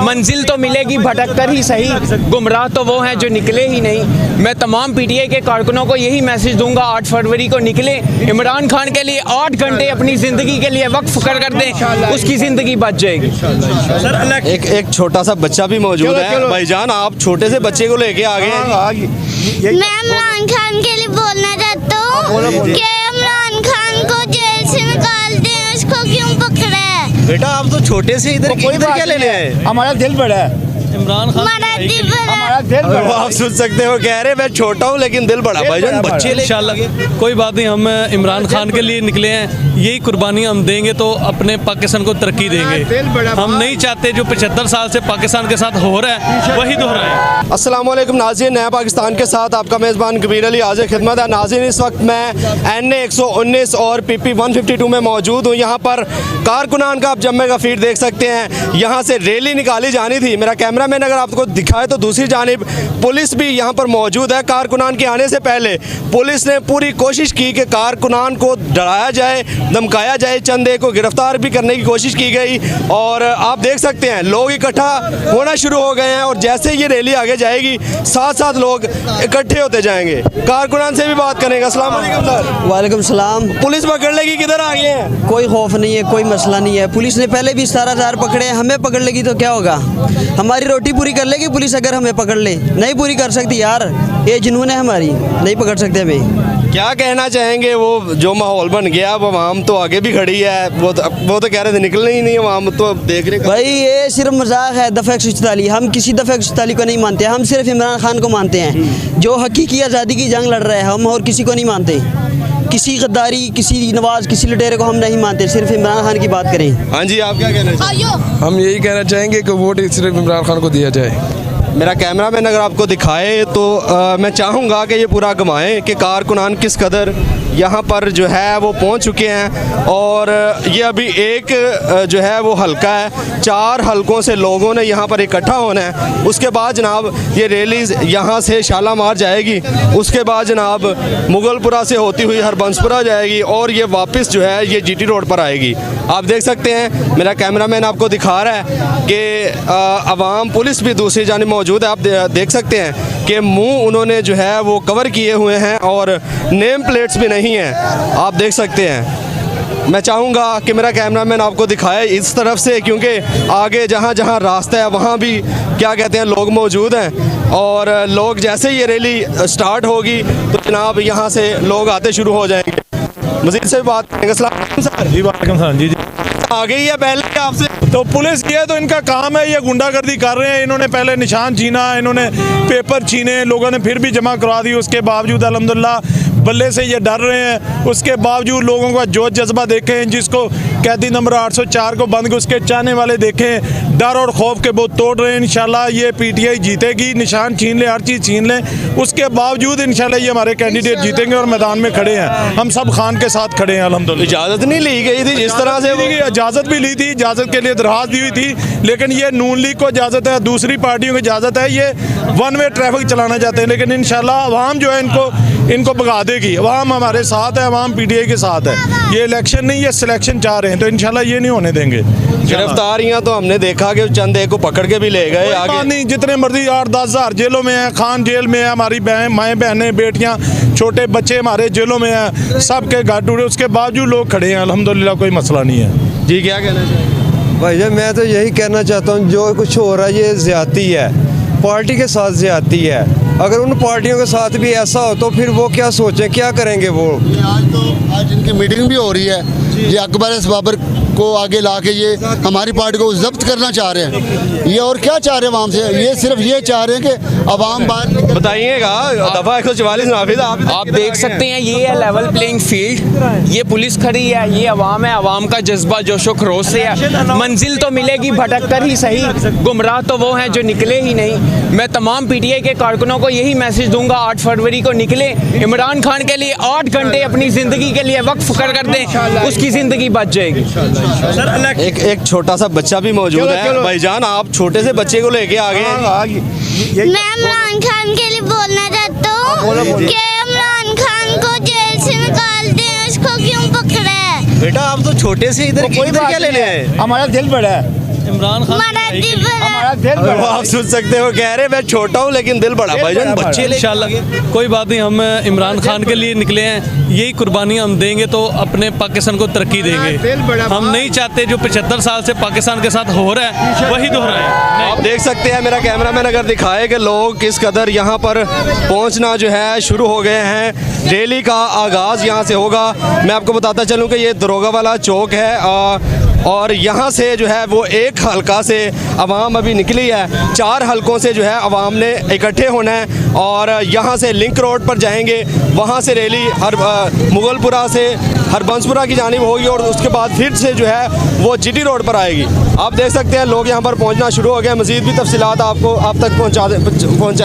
मंजिल तो मिलेगी भटक कर ही सही, गुमराह तो वो हैं जो निकले ही नहीं। मैं तमाम पीटीआई के कारकुनों को यही मैसेज दूंगा, 8 फरवरी को निकले, इमरान खान के लिए 8 घंटे अपनी ज़िंदगी के लिए वक्फ कर दें, उसकी ज़िंदगी बच जाएगी। एक छोटा सा बच्चा भी मौजूद है। भाईजान, आप छोटे से बच्चे को लेके आ गए हैं। मैं इमरान खान के लिए बोलना चाहता हूँ कि इमरान खान को जेल से निकाल दें, उसको क्यों पकड़ा है? बेटा, आप तो छोटे से इधर क्या लेने आए? हमारा दिल बड़ा है, इमरान खान हमारा दिल बड़ा हमारा दिल बड़ा। आप सुन सकते हो, कह रहे मैं छोटा हूँ लेकिन दिल बड़ा। भाईजान, बच्चे इंशाल्लाह कोई बात नहीं, हम इमरान खान के लिए निकले हैं, यही कुर्बानियाँ हम देंगे तो अपने पाकिस्तान को तरक्की देंगे। हम नहीं चाहते जो 75 साल से पाकिस्तान के साथ हो रहा है वही दोहराए। अस्सलाम वालेकुम नाज़रीन, नया पाकिस्तान के साथ आपका मेज़बान कबीर अली हाज़िर खिदमत है। नाज़रीन, इस वक्त मैं NA 119 और PP 152 में मौजूद हूँ। यहाँ पर कारकुनान का आप जम्मे का फीड देख सकते हैं। यहाँ से रैली निकाली जानी थी। मेरा कैमरामैन अगर आपको दिखाए तो दूसरी जानिब पुलिस भी यहाँ पर मौजूद है। कारकुनान के आने से पहले पुलिस ने पूरी कोशिश की कि कारकुनान को डराया जाए, धमकाया जाए, चंद एक को गिरफ्तार भी करने की कोशिश की गई। और आप देख सकते हैं लोग इकट्ठा होना शुरू हो गए हैं और जैसे ये रैली आगे जाएगी साथ साथ लोग इकट्ठे होते जाएंगे। कारकुनान से भी बात करेंगे। अस्सलाम वालेकुम सर। वालेकुम सलाम। पुलिस पकड़ लेगी, किधर आ गए हैं? कोई खौफ नहीं है, कोई मसला नहीं है। पुलिस ने पहले भी 17,000 पकड़े हैं, हमें पकड़ लेगी तो क्या होगा? हमारी रोटी पूरी कर लेगी पुलिस अगर हमें पकड़ ले? नहीं पूरी कर सकती यार, ये जुनून है हमारी, नहीं पकड़ सकते हमें। क्या कहना चाहेंगे? वो जो माहौल बन गया, अब आवाम तो आगे भी खड़ी है, वो तो कह रहे थे निकलने ही नहीं, आवाम तो देख रहे। भाई ये सिर्फ मजाक है, दफ़ा 144। हम किसी दफ़ा 144 को नहीं मानते, हम सिर्फ इमरान खान को मानते हैं जो हकीकी आज़ादी की जंग लड़ रहे हैं। हम और किसी को नहीं मानते, किसी गद्दारी, किसी नवाज, किसी लुटेरे को हम नहीं मानते, सिर्फ इमरान खान की बात करें। हाँ जी, आप क्या कहना चाहेंगे? हम यही कहना चाहेंगे कि वोट सिर्फ इमरान खान को दिया जाए। मेरा कैमरामैन अगर आपको दिखाए तो मैं चाहूँगा कि ये पूरा घुमाएं कि कारकुनान किस कदर यहाँ पर जो है वो पहुँच चुके हैं। और ये अभी एक जो है वो हल्का है, 4 हलकों से लोगों ने यहाँ पर इकट्ठा होना है। उसके बाद जनाब ये रैलीज़ यहाँ से शालामार जाएगी, उसके बाद जनाब मुगलपुरा से होती हुई हरबंसपुरा जाएगी और ये वापस जो है ये GT रोड पर आएगी। आप देख सकते हैं, मेरा कैमरामैन आपको दिखा रहा है कि अवाम, पुलिस भी दूसरी जानिब मौजूद है। आप देख सकते हैं कि मुंह उन्होंने जो है वो कवर किए हुए हैं और नेम प्लेट्स भी नहीं हैं। आप देख सकते हैं। मैं चाहूँगा कि मेरा कैमरामैन आपको दिखाए इस तरफ से, क्योंकि आगे जहाँ जहाँ रास्ता है वहाँ भी क्या कहते हैं लोग मौजूद हैं। और लोग जैसे ये रैली स्टार्ट होगी तो जनाब यहाँ से लोग आते शुरू हो जाएंगे। मज़ीद से बात करेंगे। सर जी वालेकुम सलाम। जी आ गई है पहले आपसे तो पुलिस की है तो इनका काम है, ये गुंडागर्दी कर रहे हैं। इन्होंने पहले निशान छीना, इन्होंने पेपर छीने, लोगों ने फिर भी जमा करवा दी। उसके बावजूद अल्हम्दुलिल्लाह बल्ले से ये डर रहे हैं। उसके बावजूद लोगों का जोश जज्बा देखें, जिसको कैदी नंबर 804 को बंद के उसके चाहने वाले देखें, डर और खौफ के बहुत तोड़ रहे हैं। इंशाल्लाह ये PTI जीतेगी, निशान छीन ले, हर चीज़ छीन लें, उसके बावजूद इंशाल्लाह ये हमारे कैंडिडेट जीतेंगे और मैदान में खड़े हैं। हम सब खान के साथ खड़े हैं अल्हम्दुलिल्लाह। इजाज़त नहीं ली गई थी जिस तरह से? इजाज़त भी ली थी, इजाज़त के लिए दरखास्त दी हुई थी, लेकिन ये नून लीग को इजाज़त है, दूसरी पार्टियों को इजाज़त है, ये 1 वे ट्रैफिक चलाना चाहते हैं। लेकिन इंशाल्लाह अवाम जो है इनको भगा देगी। अवाम हमारे साथ है, अवाम PTI के साथ है। ये इलेक्शन नहीं, ये सिलेक्शन चाह रहे हैं, तो इंशाल्लाह ये नहीं होने देंगे। गिरफ्तारियां तो हमने देखा कि चंद एक को पकड़ के भी ले गए आगे। नहीं, जितने मर्जी 8-10 हज़ार जेलों में हैं, खान जेल में है, हमारी माएँ बहनें बेटियाँ छोटे बच्चे हमारे जेलों में हैं, सबके घर टूटे, उसके बावजूद लोग खड़े हैं अल्हम्दुलिल्लाह, कोई मसला नहीं है। जी, क्या कहना चाहिए? भाईजान, मैं तो यही कहना चाहता हूँ जो कुछ हो रहा है ये ज़्यादती है, पार्टी के साथ ज़्यादती है। अगर उन पार्टियों के साथ भी ऐसा हो तो फिर वो क्या सोचें, क्या करेंगे वो? आज इनकी मीटिंग भी हो रही है, ये अकबर बाबर को आगे ला के ये हमारी पार्टी को जब्त करना चाह रहे हैं। ये और क्या चाह रहे हैं आवाम से? ये सिर्फ ये चाह रहे हैं कि अवाम बात बताइएगा। दफ़ा 144 नाफिज आप देख सकते हैं, ये है लेवल प्लेइंग फील्ड, ये पुलिस खड़ी है, ये अवाम है, अवाम का जज्बा जोशो खरोश से है। मंजिल तो मिलेगी भटक कर ही सही, गुमराह तो वो हैं जो निकले ही नहीं। मैं तमाम PTI के कारकुनों को यही मैसेज दूंगा, 8 फरवरी को निकले, इमरान खान के लिए 8 घंटे अपनी ज़िंदगी के लिए वक्फ कर दें, उसकी ज़िंदगी बच जाएगी। एक छोटा सा बच्चा भी मौजूद है। भाईजान, आप छोटे से बच्चे को लेके आ गए हैं। मैं इमरान खान के लिए बोलना चाहता हूँ कि इमरान खान को जेल से निकाल दें, उसको क्यों पकड़ा है? बेटा, आप तो छोटे से इधर क्या लेने आए? हमारा दिल बड़ा है, इमरान खान हमारा दिल बड़ा वो आप सुन सकते हो, कह रहे मैं छोटा हूँ लेकिन दिल बड़ा भाईजान, बच्चे इंशाल्लाह कोई बात नहीं, हम इमरान खान के लिए निकले हैं, यही कुर्बानियाँ हम देंगे तो अपने पाकिस्तान को तरक्की देंगे। हम नहीं चाहते जो 75 साल से पाकिस्तान के साथ हो रहा है वही दोहराएं। आप देख सकते हैं, मेरा कैमरामैन अगर दिखाए कि लोग किस कदर यहाँ पर पहुँचना जो है शुरू हो गए हैं। रैली का आगाज़ यहाँ से होगा। मैं आपको बताता चलूँ कि ये दरोगा वाला चौक है और यहाँ से जो है वो एक हलका से अवाम अभी निकली है, 4 हलकों से जो है अवाम ने इकट्ठे होना है और यहाँ से लिंक रोड पर जाएंगे, वहाँ से रैली मुगलपुरा से हरबंसपुरा की जानिब होगी और उसके बाद फिर से जो है वो जीटी रोड पर आएगी। आप देख सकते हैं लोग यहाँ पर पहुँचना शुरू हो गए। मज़ीद भी तफसीलात आपको आप तक पहुँचा